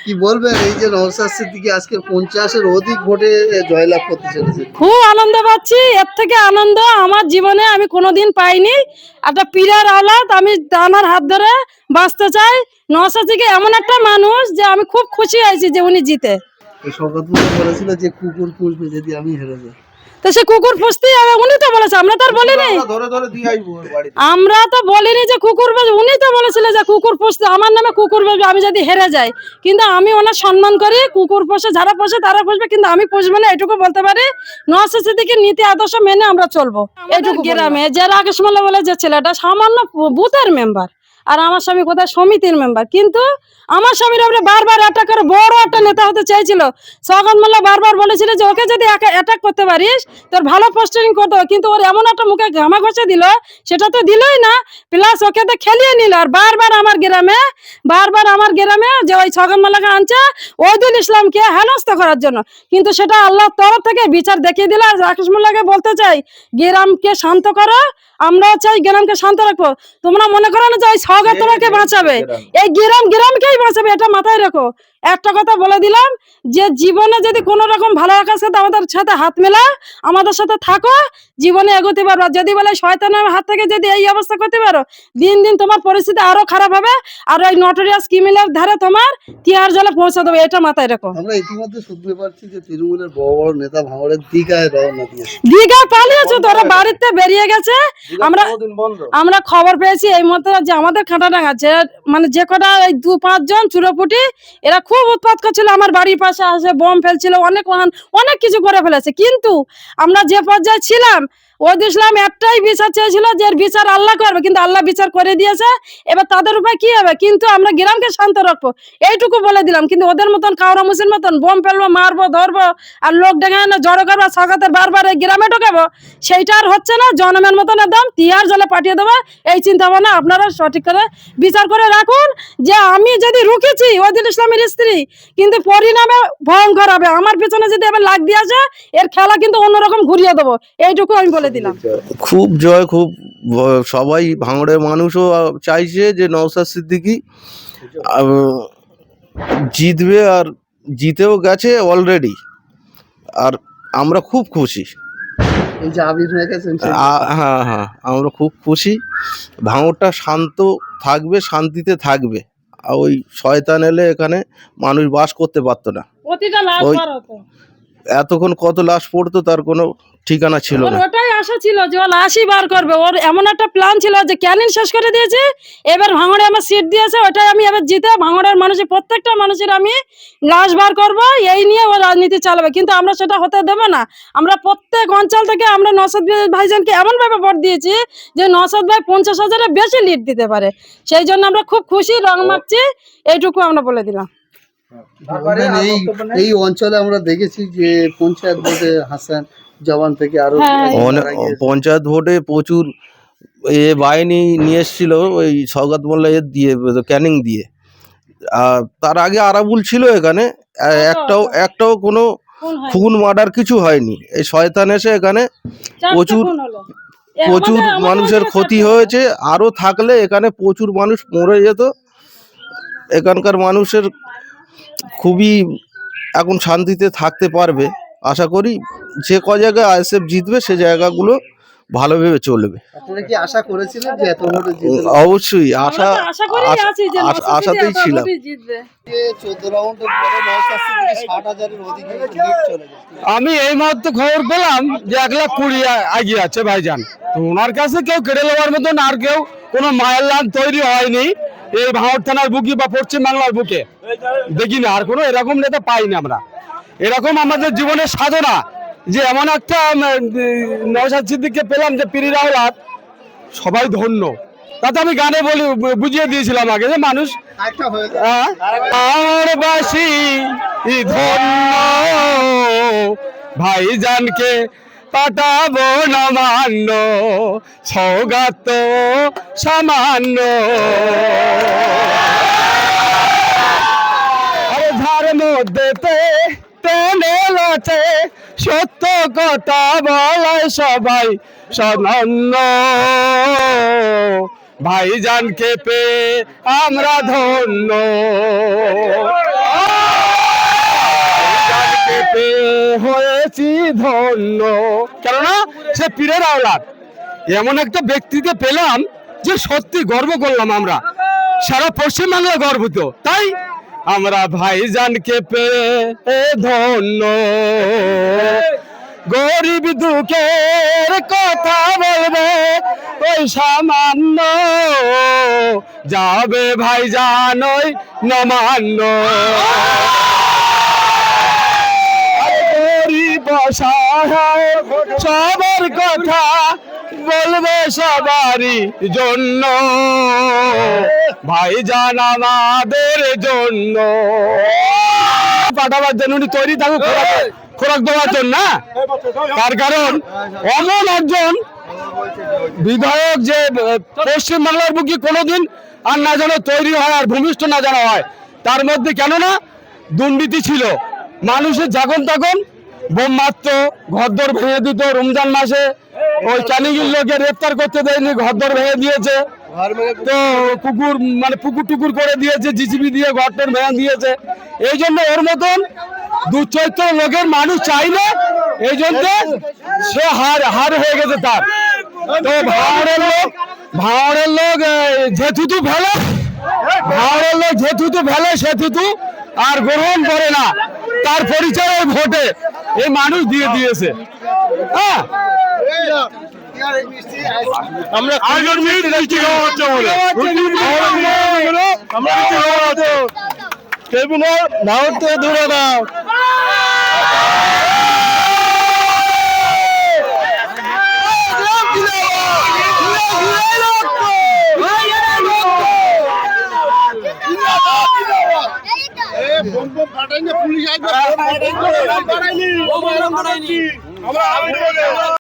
কি বলবেন এই যে নওশাদ সিদ্দিকী আজকে 50-এর অধিক ভোটে জয়লাভ করতে চলেছে? খুব আনন্দ পাচ্ছি, এর থেকে আনন্দ আমার জীবনে আমি কোনোদিন পাইনি। একটা পীরের আওলাদ, আমি আমার হাত ধরে বাঁচতে চাই। নওশাদ সিদ্দিকী এমন একটা মানুষ যে আমি খুব খুশি হয়েছি যে উনি জিতে। এই শওকত মোল্লা বলেছিল যে কুকুর পুষবে যদি আমি হেরে যাই। তো সে কুকুর পুষতেই হবে, উনি তো বলেছে, আমরা তো আর বলিনি। ধরে ধরে দিয়ে আইবো বাড়িতে। আমরা তো বলিনি যে কুকুর পুষবে, উনি তো বলেছিল যে কুকুর পুষতে, আমার নামে কুকুর পুষবে আমি যদি হেরে যাই। কিন্তু আমি ওনার সম্মান করি, কুকুর পোষে যারা পোষে তারা পুষবে, কিন্তু আমি পুষবো না, এটুকু বলতে পারি। নওশাদ সিদ্দিকীর নীতি আদর্শ মেনে আমরা চলবো। এটুকু গ্রামে যে রাকেশ মোল্লা বলে যে ছেলেটা সামান্য বুথের মেম্বার, আর আমার স্বামী কোথায় সমিতির মেম্বার, কিন্তু আমার স্বামীর উপরে বারবার অ্যাটাক করে বড় একটা নেতা হতে চাইছিল। শওকত মোল্লা বারবার বলেছিল যে ওকে যদি অ্যাটাক করতে পারিস তোর ভালো পোস্টিং করতে হবে, কিন্তু ওর এমন একটা মুখে ঘামা ঘষে দিল, সেটা তো দিলই না, প্লাস ওকে তো খেলিয়ে নিল। আর বারবার আমার গ্রামে যে ওই শওকত মোল্লাকে আনছে ওহিদুল ইসলামকে হেনস্থা করার জন্য, কিন্তু সেটা আল্লাহর তরফ থেকে বিচার দেখিয়ে দিল। আর রাকেশ মোল্লাকে বলতে চাই, গ্রামকে শান্ত করো, আমরাও চাই গ্রামকে শান্ত রাখবো। তোমরা মনে করো না যে ওই শওকত তোমাকে বাঁচাবে, এই গ্রামকেই বাঁচাবে, এটা মাথায় রাখো। একটা কথা বলে দিলাম, যে জীবনে যদি কোনো রকম ভালো রাখার সাথে আমাদের সাথে হাত মেলা, আমাদের সাথে থাকো, জীবনে এগোতে পারো। যদি বলে শয়তানের হাত থেকে যদি এই অবস্থা করতে পারো, দিন দিন তোমার পরিস্থিতি আরো খারাপ হবে, আর ওই নটোরিয়াস ক্রিমিনাল ধারে তোমার তিহার জলে পৌঁছে দেবে, এটা মাথায় রাখো। আমরা ইতিমধ্যে শুনতে পাচ্ছি যে তৃণমূলের বড় বড় নেতা ভাঙড়ের দীঘায় রওনা দিয়েছে। দীঘায় পালিয়েছে, তোরা বাড়িতে বেরিয়ে গেছে। আমরা খবর পেয়েছি এই মতো যে আমাদের খাটাডাঙ্গা আছে, মানে যে কটা ওই 2-5 জন চুরোপুটি, এরা খুব উৎপাত করছিল, আমার বাড়ির পাশে আসে বোম ফেলছিল, অনেক কিছু করে ফেলেছে। কিন্তু আমরা যে পর্যায়ে ছিলাম, ওহিদুল ইসলাম একটাই বিচার চেয়েছিল যে এর বিচার আল্লাহ করবে, কিন্তু আল্লাহ বিচার করে দিয়েছে। এবার তাদের উপায় কি হবে, কিন্তু আমরা গ্রামকে শান্ত রাখবো, এইটুকু বলে দিলাম। কিন্তু ওদের মতন কাউরা মুসির মতন বোম ফেলবো, মারবো, ধরবো, আর লোক ডেকে এনে জড়ো করবো, শওকতের বারবার এই গ্রামে ঢোকাবো, সেইটা আর হচ্ছে না। জনমের মতন একদম তিহার জলে পাঠিয়ে দেবো, এই চিন্তা ভাবনা আপনারা সঠিক করে বিচার করে রাখুন। যে আমি যদি রুকেছি ওহিদুল ইসলামের স্ত্রী, কিন্তু পরিণামে ভয়ঙ্কর হবে। আমার পেছনে যদি এবার লাগ দিয়ে আসে, এর খেলা কিন্তু অন্যরকম ঘুরিয়ে দেবো, এইটুকু আমি বলে দিলাম। খুব জয়, খুব সবাই ভাঙড়ের মানুষও চাইছে যে নওশাদ সিদ্দিকী জিতবে, আর জিতেও গেছে অলরেডি। আর আমরা খুব খুশি। এই যে আবির হয়ে গেছেন, হ্যাঁ হ্যাঁ, আমরা খুব খুশি। ভাঙড়টা শান্ত থাকবে, শান্তিতে থাকবে। আর ওই শয়তান এলে এখানে মানুষ বাস করতে পারতো না। ওই এতক্ষণ কত লাশ পড়তো তার কোনো ঠিকানা ছিল না। ওটাই আশা ছিল যে ও লাশই বার করবে, ওর এমন একটা প্ল্যান ছিল যে ক্যানিং শেষ করে দিয়েছে, এবার ভাঙড়ে আমার সিট দিয়েছে, ওটাই আমি এবার জিতে ভাঙড়ের মানুষের প্রত্যেকটা মানুষের আমি লাশ বার করব, এই নিয়ে ও রাজনীতি চালাবে। কিন্তু আমরা সেটা হতে দেবো না। আমরা প্রত্যেক অঞ্চল থেকে আমরা নওশাদ ভাইজানকে এমনভাবে ভোট দিয়েছি যে নওশাদ ভাই 50,000-এর বেশি লিড দিতে পারে, সেই জন্য আমরা খুব খুশি, রং মাখছি, এইটুকু আমরা বলে দিলাম। এই অঞ্চলে আমরা দেখেছি যে পঞ্চায়েত ভোটে হাসান জওয়ান থেকে আরো পঞ্চায়েত ভোটে প্রচুর বাহিনী নিয়ে এসেছিল ওই শওকত মোল্লা দিয়ে, ক্যানিং দিয়ে। তার আগে আরাবুল ছিল এখানে, একটাও কোনো খুন মার্ডার কিছু হয়নি। এই শয়তান এসে এখানে প্রচুর মানুষের ক্ষতি হয়েছে। আরো থাকলে এখানে প্রচুর মানুষ মরে যেত। এখানকার মানুষের খুবই এখন শান্তিতে থাকতে পারবে। আশা করি যে ক জায়গায় আইএসএফ জিতবে সে জায়গাগুলো ভালোভাবে চলবে। আপনারা কি আশা করেছিলেন যে এত ভোটে জিতবে? অবশ্যই আশাতেই ছিলাম। 14 রাউন্ডের পরে নওশাদ সিদ্দিকী 60,000-এর অধিক লিড চলে যায়। আমি এই মুহূর্তে খবর পেলাম যে 1,20,000 এগিয়ে আছে ভাইজান। তো ওনার কাছে কেউ কেড়ে নেওয়ার মতন আর কেউ কোনো মায়ের লান তৈরি হয়নি এই ভাঙড় থানার বুকে বা পশ্চিম বাংলার বুকে। দেখি না আর কোনো এরকম নেতা পাইনি আমরা। এরকম আমাদের জীবনের সাধনা যে এমন একটা নওশাদ সিদ্দিকীকে পেলাম যে পীরের আওলাদ, সবাই ধন্য। তাতে আমি গানে বলি বুঝিয়ে দিয়েছিলাম আগে যে মানুষ বাসী ধন্য, ভাইজানকে পাঠাবো না মান্য, সৌগাত সামান্য। আরে ঝাড় মধ্যে টেনে লচে, সত্য কথা বলায় সবাই সনন্য, ভাইজানকে পেয়ে আমরা ধন্য। হয়েছি ধন্য, কেননা সে পীরের আওলাদ। এমন একটা ব্যক্তিকে পেলাম যে সত্যি গর্ব করলাম, আমরা সারা পশ্চিমবাংলা গর্বিত। তাই আমরা ভাইজানকে পেয়ে ধন্য। গরিব দুঃখের কথা বলবে ওই সামান্য, যাবে ভাইজান ওই নমান্য। গরিব অসহায় সবার কথা বলবে সবারই জন্য, ভাইজান আমাদের জন্য। পাঠাবার জন্য উনি তৈরি থাকুক খোরাক দেওয়ার জন্য, তার কারণ এমন একজন বিধায়ক যে পশ্চিমবাংলার বুকে কোনোদিন আর না যেন তৈরি হয় আর ভূমিষ্ঠ না যেন হয়। তার মধ্যে কেননা দুর্নীতি ছিল, মানুষের যখন তখন বোম মারত, ঘরদোর ভেঙে দিত। রমজান মাসে ওই ক্যানিংয়ের লোকে গ্রেফতার করতে দেয়নি, ঘরদোর ভেঙে দিয়েছে। তো কুকুর মানে পুকুর টুকুর করে দিয়েছে, জিসিবি দিয়ে ঘরটোর ভেঙে দিয়েছে। এই জন্য ওর মতন দুচরিত্র লোকের মানুষ চাই না, এই জন্য সে হার হয়ে গেছে তার। তো ভাঁড়ের লোক যে থুতু ফেলে, ভাঁড়ের লোক যে থুতু ফেলে সে থুতু আর গ্রহণ করে না, তার পরিচয় ভোটে এই মানুষ দিয়ে দিয়েছে। হ্যাঁ, আমরা ভারত থেকে দূরে দাও। পুলিশ